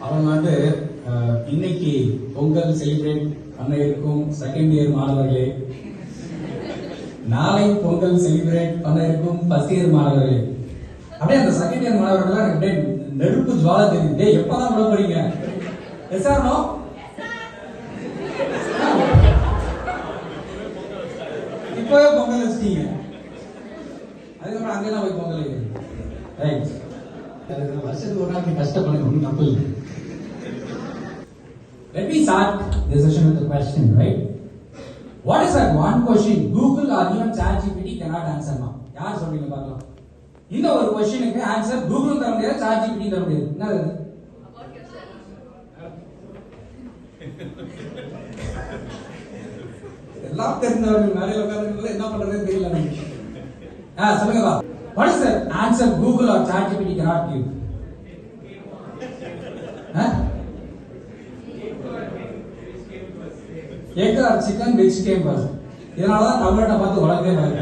அவங்க இன்னைக்கு பொங்கல் செலிப்ரேட் பண்ண இருக்கும் செகண்ட் இயர் மாணவர்களே, நாளை பொங்கல் செலிப்ரேட் பண்ண இருக்கும் ஃபர்ஸ்ட் இயர் மாணவர்களே. அப்படியே அந்த செகண்ட் இயர் மாணவர்கள் அப்படியே நெருப்பு ஜுவாலா தெரியுது. எப்பதான் உள்ள போறீங்க? எஸ்ஆர்னோ இப்பவே பொங்கல் வச்சிட்டீங்க, அதுக்கப்புறம் அங்கெல்லாம் போய் பொங்கல் வைக்கிறீங்க. ரைட், வருஷத்துக்கு ஒரு நாள் கஷ்டப்படுங்க, ஒன்றும் தப்பு இல்லை. Let me start this session with a question, right? What is that one question Google or even ChatGPT cannot answer now? யார் சொல்றீங்க பார்க்கலாம். இந்த ஒரு क्वेश्चनக்கு ஆன்சர் Google தர முடியாது, ChatGPT தர முடியாது. என்ன அது? எல்லாம் தெரிஞ்சவர்கள் நிறைய உட்கார்ந்து என்ன பண்றதுன்னு தெரியல நமக்கு. சொல்லுங்க பா. What is the answer Google or ChatGPT cannot give? Egg or chicken which came first? இதனாலதான் தமிழ்நாட்டை பார்த்து வளர்க்கவே பாருங்க.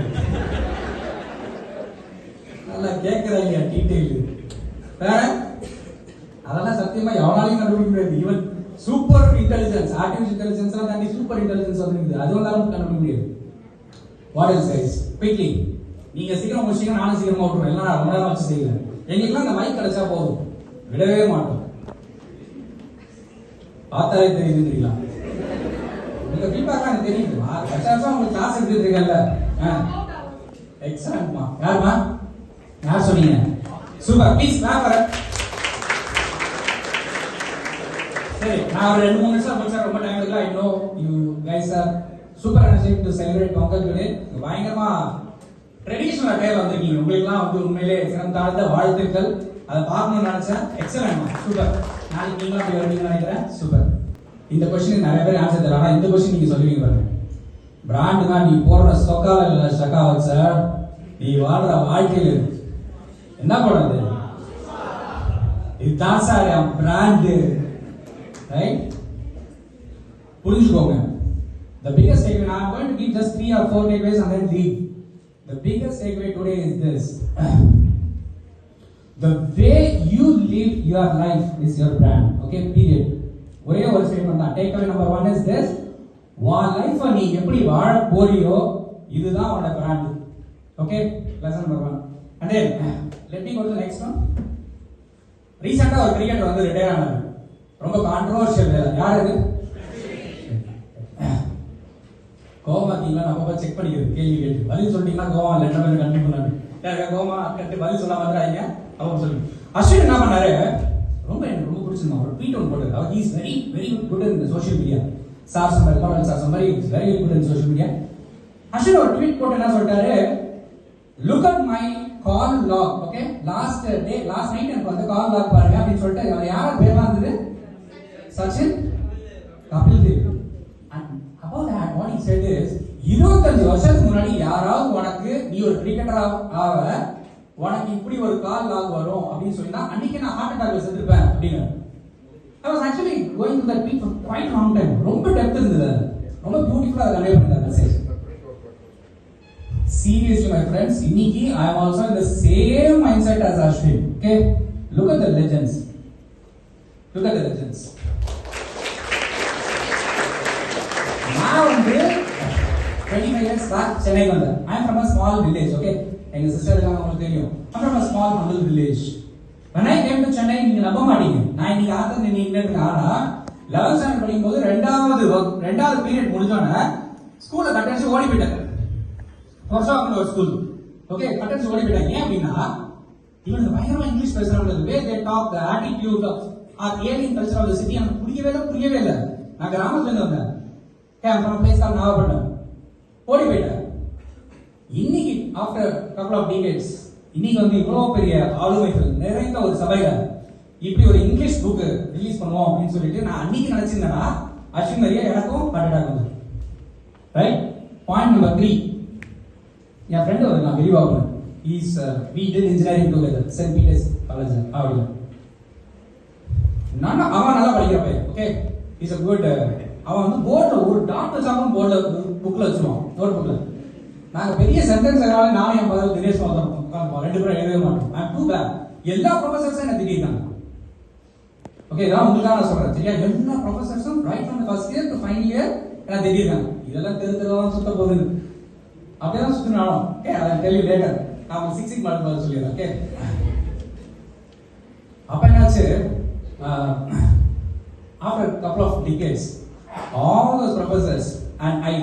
நல்லா கேட்கிறாங்க டீட்டெயில். அதெல்லாம் சத்தியமா எவனாலையும் கண்டுபிடிக்க முடியாது. Even super intelligence, artificial intelligence எல்லாம் தாண்டி சூப்பர் இன்டெலிஜென்ஸ் வந்து அது வந்தாலும் கண்டுபிடிக்க முடியாது. வாட் இஸ் கைஸ் குவிக்லி, நீங்க சீக்கிரம் முடிச்சீங்க, நானும் சீக்கிரமா விட்டுருவேன். எல்லாம் ரொம்ப நேரம் வச்சு செய்யல. எங்களுக்குலாம் இந்த மைக் கிடைச்சா போதும், விடவே மாட்டோம். பார்த்தாலே தெரியுதுங்களா? உங்க ஃபீட்பேக் எனக்கு தெரியுதுமா. கரெக்டா உங்களுக்கு கிளாஸ் எடுத்துட்டு இருக்கேன்ல. எக்ஸலன்ட்மா. யாருமா? யார் சொன்னீங்க? Super, please clap for it. சரி, நான் ஒரு 2-3 நிமிஷம் முடிச்சா ரொம்ப டைம் எடுக்கல. I know you guys are super energetic to celebrate Pongal today. பயங்கரமா ட்ரெடிஷனல் அட்டையர் வந்திருக்கீங்க. உங்களுக்குலாம் உண்மையிலே சிறந்த வாழ்த்துக்கள். அதை பார்க்கணும்னு நினைச்சேன். எக்ஸலன்ட்மா, சூப்பர். நாளைக்கு நீங்களும் அப்படி வருவீங்கன்னு நினைக்கிறேன். சூப்பர். இந்த கொஸ்டினுக்கு நிறைய பேர் ஆன்சர் தராங்க. ஆனா இந்த கொஸ்டின் நீங்க சொல்லுவீங்க பாருங்க. பிராண்ட் தான் நீ போடுற சொக்கால இல்ல ஷக்காவத் சார், நீ வாழ்ற வாழ்க்கையில் இருக்கு. என்ன பண்ணுறது? இதுதான் சார் என் பிராண்ட். ரைட், புரிஞ்சுக்கோங்க. The biggest takeaway, I am going to give just 3 or 4 takeaways and then leave. The biggest takeaway today is this. The way you live your life is your brand. Okay, period. ஒரே ஒரு statement தான். Takeaway number 1 is this. உன் லைஃபை நீ எப்படி வாழ போறியோ இதுதான் உன்னோட brand. Okay, lesson number 1. And then let me go to the next one. ரீசெண்டா ஒரு கிரிக்கெட்டர் வந்து ரிட்டையர் ஆனாரு. ரொம்ப கான்ட்ரோவர்ஷியல். யார் அது? கோமா டீம்ல நம்ம செக் பண்ணிக்கிறது, கேள்வி கேட்டு பதில் சொல்லிட்டீங்கன்னா கோவா இல்லை, என்ன கண்டிப்பா பண்ணாங்க. கோமா கட்டு பதில் சொல்லாம வந்துறாங்க. அவங்க சொல்லுங்க. அஸ்வின் என்ன பண்ணாரு? எனக்கு ரொம்ப பிடிச்சிருந்தா ஒரு ட்வீட் ஒன்று போட்டாரு. அவர் is very very good in social media. Sir சம்பர் காலேஜ் சார் சம்பரி is very good in social media. Ashwin ஒரு ட்வீட் போட்டு என்ன சொல்லிட்டாரு? Look at my call log. Okay, last night எனக்கு வந்து கால் லாக் பாருங்க அப்படின்னு சொல்லிட்டு அவர் யார பேர்லாம் இருந்தது? Sachin, Kapil Dev. About that, what he said is, 25 வருஷத்துக்கு முன்னாடி யாராவது உனக்கு நீ ஒரு கிரிக்கெட்டரா ஆவ, உனக்கு இப்படி ஒரு கால் லாக் வரும் அப்படின்னு சொன்னா அன்னைக்கு நான் ஹார்ட் அட்டாக்ல செத்துருப்பேன் அப்படின்னு. I was actually going to that tweet for quite long time. ரொம்ப டெப்த் இருந்தது, ரொம்ப பியூட்டிஃபுல்லா அதை கன்வே பண்ணாரு மெசேஜ். Seriously my friends, இன்னைக்கு I am also in the same mindset as Ashwin. Okay, look at the legends. Look at the legends. நான் வந்து 25 years back Chennai வந்தேன். I am from a small village. Okay, எங்க sister இருக்காங்க, உங்களுக்கு தெரியும். I'm from a small humble village. When I came to Chennai, நீங்க நம்ப மாட்டீங்க, நான் இன்னைக்கு ஆத்தன் நின்னுட்டு இருக்கேன். ஆனா 11th ஸ்டாண்டர்ட் படிக்கும்போது ரெண்டாவது பீரியட் முடிஞ்சோடனே ஸ்கூல்ல கட்டடிச்சு ஓடி போயிட்டாங்க. வருஷம் ஒரு ஸ்கூல். ஓகே, கட்டடிச்சு ஓடி போயிட்டாங்க. ஏன் அப்படின்னா இவங்க பயங்கரமா இங்கிலீஷ் பேசுறாங்க. Way they talk, the attitude of alien culture of the city எனக்கு புரியவே இல்லை. நான் கிராமத்துல இருந்து வந்தேன். from a place called Nagapattinam. ஓடி போயிட்டேன். இன்னைக்கு ஆஃப்டர் couple of decades, இன்னைக்கு வந்து இவ்வளவு பெரிய ஆளுமைகள் நிறைந்த ஒரு சபையில இப்படி ஒரு இங்கிலீஷ் புக் ரிலீஸ் பண்ணுவோம் அப்படின்னு சொல்லிட்டு நான் அன்னைக்கு நினைச்சிருந்தேன்னா அஸ்வின் மாதிரியே எனக்கும் ஹார்ட் அட்டாக் வந்து. Right, point number 3. என் ஃப்ரெண்ட் ஒரு நான் விரிவா போனேன். Is we did engineering together, Saint Peter's college. அவன் நல்லா படிக்கிற பையன். Okay, is a good. அவன் வந்து போர்ட்ல ஒரு டாட் வச்சாலும் போர்ட்ல புக்ல வச்சிருவான், நோட் புக்ல. நாங்க பெரிய சென்டென்ஸ் எல்லாம் நானும் என் பதில் தினேஷ் உட்காந்துப்போம், 2 பேரும் எழுதவே மாட்டோம். ஐ அம் டூ பேட். எல்லா ப்ரொஃபசர்ஸும் என்ன திட்டிருக்காங்க. ஓகே, இதான் உங்களுக்காக நான் சொல்றேன். சரியா? எல்லா ப்ரொஃபசர்ஸும் right from the first year to final year எல்லாம் தெரியுறாங்க. இதெல்லாம் தெருதான் சுத்த போகுதுன்னு அப்படியே சுத்தினாலும் ஓகே, அதை டெல் யூ லேட்டர். நான் உங்களுக்கு 6 மார்க் பதில் சொல்லிடுறேன். ஓகே, அப்ப என்னாச்சு, after a couple of decades all those professors and I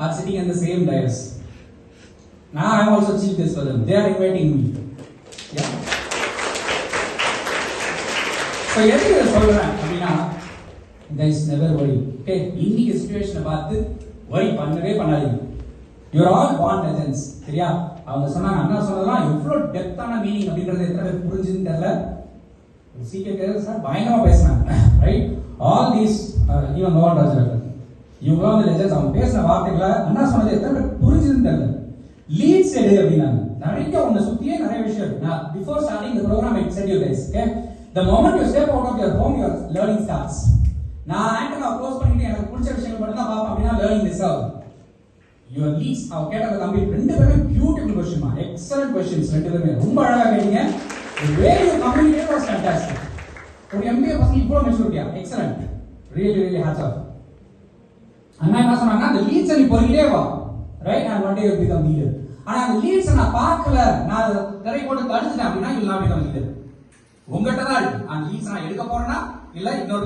are sitting in the same dais. Now I am also chief guest for them. They are inviting me. Yeah. So எதுக்கு இதை சொல்றேன் அப்படின்னா, guys never worry. Okay, இன்னைக்கு சிச்சுவேஷனை பார்த்து worry பண்ணவே பண்ணாதீங்க. You are all born legends. சரியா? அவங்க சொன்னாங்க, அண்ணா சொன்னதெல்லாம் எவ்வளவு டெப்தான மீனிங் அப்படிங்கறது எத்தனை பேர் புரிஞ்சுன்னு தெரியல. சீக்கிரட்டே சார் பயங்கரமா பேசினாங்க. ரைட், ஆல் தீஸ் ஈவன் மோகன் ராஜ் இவங்க வந்து லெஜெண்ட்ஸ். அவங்க பேசின வார்த்தைகளை அண்ணா சொன்னது எத்தனை பேர் புரிஞ்சுன்னு தெரியல. லீட்ஸ் எடு அப்படின்னாங்க. நிறைய உன்னை சுத்தியே நிறைய விஷயம். நான் before starting the program I said you guys, okay, the moment you step out of your home your learning starts. நான் ஆண்டனா க்ளோஸ் பண்ணிட்டு எனக்கு பிடிச்ச விஷயங்கள் மட்டும் தான் பாப்பேன் அப்படினா learning miss ஆகும். your leads அவ கேட்டத தம்பி ரெண்டு பேரும் பியூட்டிஃபுல் क्वेश्चन மா, எக்ஸலென்ட் क्वेश्चंस ரெண்டு பேரும் ரொம்ப அழகா கேட்டீங்க. the way you communicate was fantastic. ஒரு MBA பசங்க இவ்வளவு மெச்சூரிட்டியா, எக்ஸலென்ட், really hats off. அண்ணா என்ன சொன்னாங்க, அந்த லீட்ஸ் நீ பொறுக்கிட்டே வா, right, and one day you become leader. ஆனா அந்த லீட்ஸ் நான் பார்க்கல, நான் திரை போட்டு தடுத்துட்டேன் அப்படினா you will not become leader. உங்ககிட்ட தான் இருக்கு. அந்த லீட்ஸ் நான் எடுக்க போறேனா இல்ல இன்னொரு